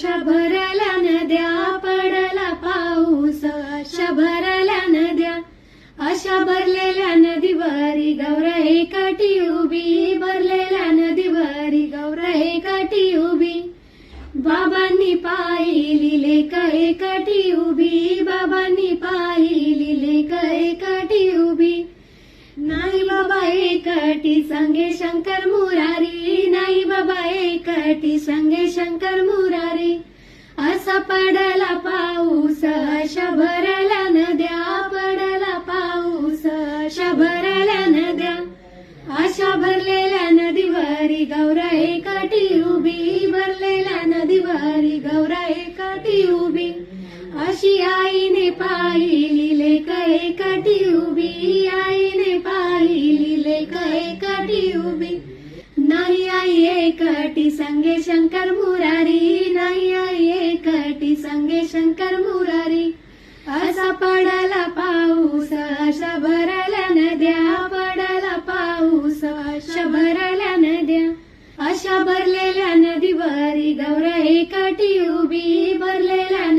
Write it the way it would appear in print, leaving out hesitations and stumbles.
अशा भरल्या नद्या पडला पाऊस, अशा भरल्या नद्या. अशा भरलेल्या नदीवरी गौरा एकटी उभी, भरलेल्या नदीवरी गौरा एकटी उभी. बाबांनी पाहिली लेक एकटी उभी, बाबांनी पाहिली लेक एकटी उभी. नाही बाबा एकटी संगे शंकर मुरारी, नाही बाबा एकटी संगे शंकर मुरारी. असा पडला पाऊस, अशा भरल्या नद्या पडला पाऊस, अशा भरल्या नद्या. अशा भरलेल्या नदीवरी गौरा एकटी उभी, भरलेल्या नदीवरी गौरा एकटी उभी. अशी आईने पाहिली लेक एकटी उभी, आईने पाहिली लेक एकटी उभी. नाही आई एकटी संगे शंकर मुरारी, नाही आई एकटी संगे शंकर मुरारी. असा पडला पाऊस, अशा भरल्या नद्या पडला पाऊस, अशा भरल्या नद्या. अशा भरलेल्या नदीवरी गौरा एकटी उभी, भरलेल्या